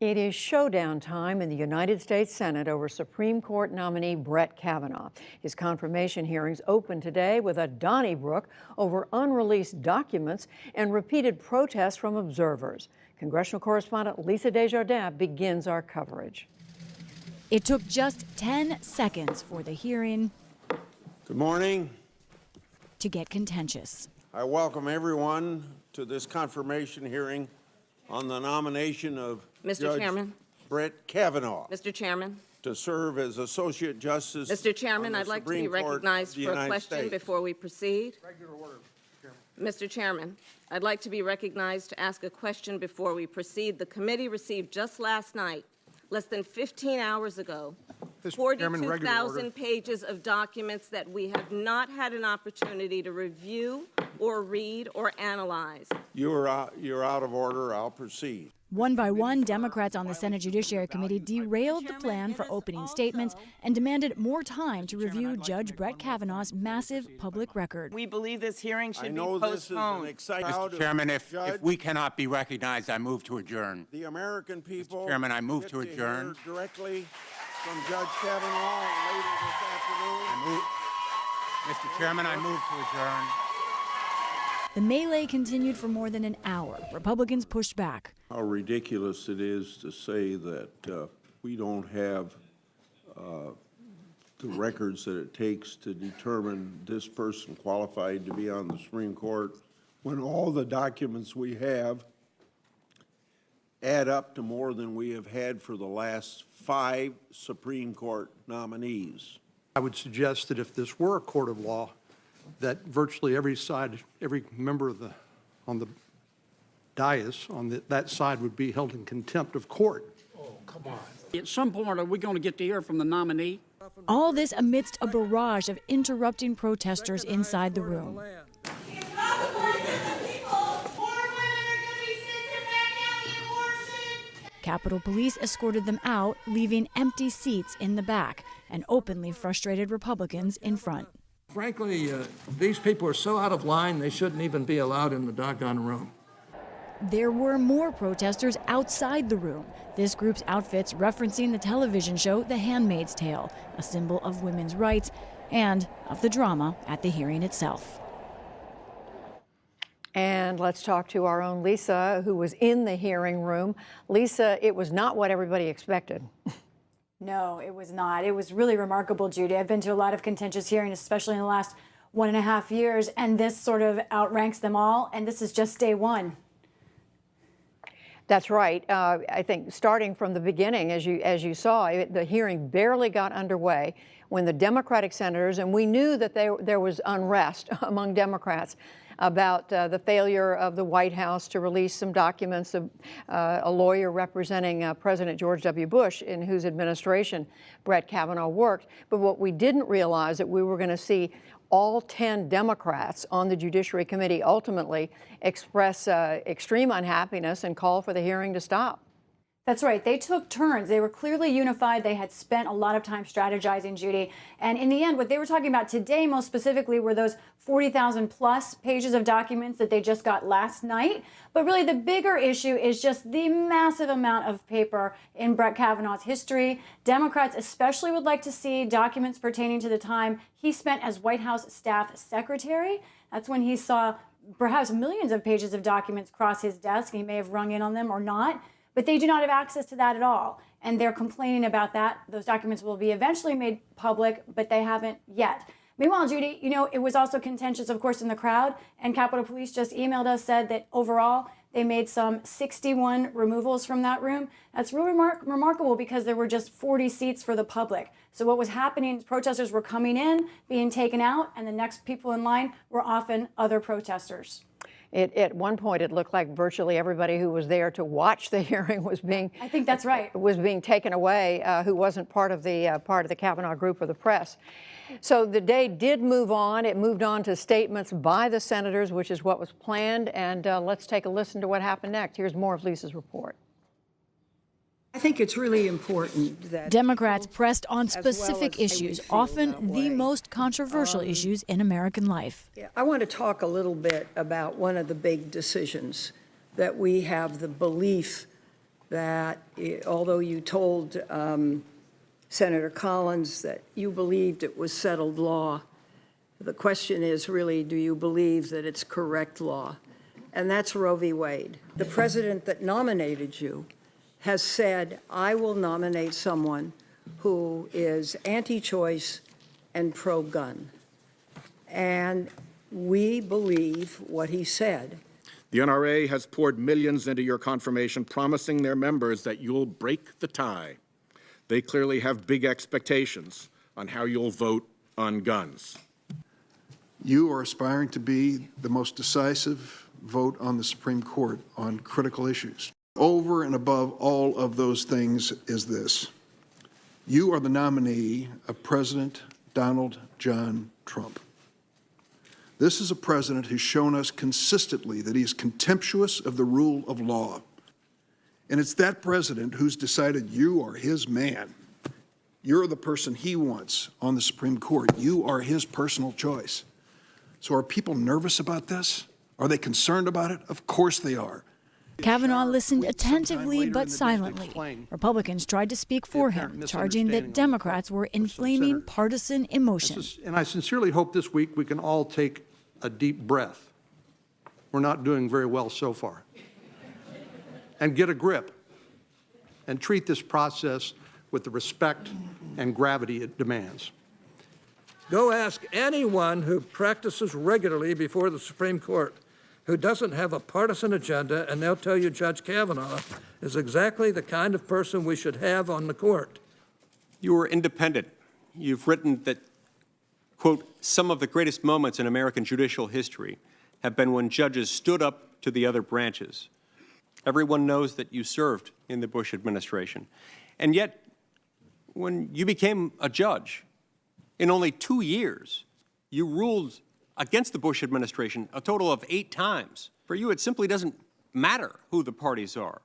It is showdown time in the United States Senate over Supreme Court nominee Brett Kavanaugh. His confirmation hearings open today with a Donnybrook over unreleased documents and repeated protests from observers. Congressional correspondent Lisa Desjardins begins our coverage. It took just 10 seconds for the hearing Good morning. to get contentious. I welcome everyone to this confirmation hearing on the nomination of Judge Brett Kavanaugh Mr. Chairman. to serve as Associate Justice. Mr. Chairman, I'd like to be recognized for a question before we proceed. Regular order, Chairman. Mr. Chairman, I'd like to be recognized to ask a question before we proceed. The committee received just last night, less than 15 hours ago, 42,000 pages of documents that we have not had an opportunity to review or read or analyze. You're out of order. I'll proceed. One by one, Democrats on the Senate Judiciary Committee derailed the plan for opening statements and demanded more time to review Judge Brett Kavanaugh's massive public record. We believe this hearing should be postponed. This is an exciting Mr. Chairman, if we cannot be recognized, I move to adjourn. The American people. Mr. Chairman, I move to adjourn. Hear directly from Judge Kavanaugh later this afternoon. Mr. Chairman, I move to adjourn. The melee continued for more than an hour. Republicans pushed back. How ridiculous it is to say that we don't have the records that it takes to determine this person qualified to be on the Supreme Court when all the documents we have add up to more than we have had for the last 5 Supreme Court nominees. I would suggest that if this were a court of law, that virtually every side, every member on the dais on that side would be held in contempt of court. Oh, come on. At some point, are we going to get to hear from the nominee? All this amidst a barrage of interrupting protesters inside the room. Capitol Police escorted them out, leaving empty seats in the back and openly frustrated Republicans in front. Frankly, these people are so out of line, they shouldn't even be allowed in the doggone room. There were more protesters outside the room, this group's outfits referencing the television show The Handmaid's Tale, a symbol of women's rights and of the drama at the hearing itself. And let's talk to our own Lisa, who was in the hearing room. Lisa, it was not what everybody expected. No, it was not. It was really remarkable, Judy. I've been to a lot of contentious hearings, especially in the last 1.5 years, and this sort of outranks them all, and this is just day one. That's right. I think starting from the beginning, as you saw, the hearing barely got underway when the Democratic senators, and we knew that there was unrest among Democrats about the failure of the White House to release some documents. A lawyer representing President George W. Bush, in whose administration Brett Kavanaugh worked. But what we didn't realize that we were going to see all 10 Democrats on the Judiciary Committee ultimately express extreme unhappiness and call for the hearing to stop. That's right. They took turns. They were clearly unified. They had spent a lot of time strategizing, Judy. And in the end, what they were talking about today most specifically were those 40,000 plus pages of documents that they just got last night. But really the bigger issue is just the massive amount of paper in Brett Kavanaugh's history. Democrats especially would like to see documents pertaining to the time he spent as White House staff secretary. That's when he saw perhaps millions of pages of documents cross his desk. He may have rung in on them or not. But they do not have access to that at all. And they're complaining about that. Those documents will be eventually made public, but they haven't yet. Meanwhile, Judy, you know, it was also contentious, of course, in the crowd. And Capitol Police just emailed us, said that overall, they made some 61 removals from that room. That's really remarkable because there were just 40 seats for the public. So what was happening is protesters were coming in, being taken out, and the next people in line were often other protesters. At one point, it looked like virtually everybody who was there to watch the hearing was being. I think that's right. Was being taken away, who wasn't part of the Kavanaugh group or the press. So the day did move on. It moved on to statements by the senators, which is what was planned. And let's take a listen to what happened next. Here's more of Lisa's report. I think it's really important that Democrats pressed on specific issues, often the most controversial issues in American life. I want to talk a little bit about one of the big decisions that we have the belief that although you told Senator Collins that you believed it was settled law, the question is really, do you believe that it's correct law? And that's Roe v. Wade. The president that nominated you has said, I will nominate someone who is anti-choice and pro-gun. And we believe what he said. The NRA has poured millions into your confirmation, promising their members that you'll break the tie. They clearly have big expectations on how you'll vote on guns. You are aspiring to be the most decisive vote on the Supreme Court on critical issues. Over and above all of those things is this. You are the nominee of President Donald John Trump. This is a president who's shown us consistently that he is contemptuous of the rule of law. And it's that president who's decided you are his man. You're the person he wants on the Supreme Court. You are his personal choice. So are people nervous about this? Are they concerned about it? Of course they are. Kavanaugh listened attentively but silently. Republicans tried to speak for him, charging that Democrats were inflaming partisan emotion. And I sincerely hope this week we can all take a deep breath. We're not doing very well so far. And get a grip and treat this process with the respect and gravity it demands. Go ask anyone who practices regularly before the Supreme Court who doesn't have a partisan agenda, and they'll tell you Judge Kavanaugh is exactly the kind of person we should have on the court. You are independent. You've written that, quote, some of the greatest moments in American judicial history have been when judges stood up to the other branches. Everyone knows that you served in the Bush administration. And yet, when you became a judge, in only 2 years, you ruled against the Bush administration a total of 8 times. For you, it simply doesn't matter who the parties are.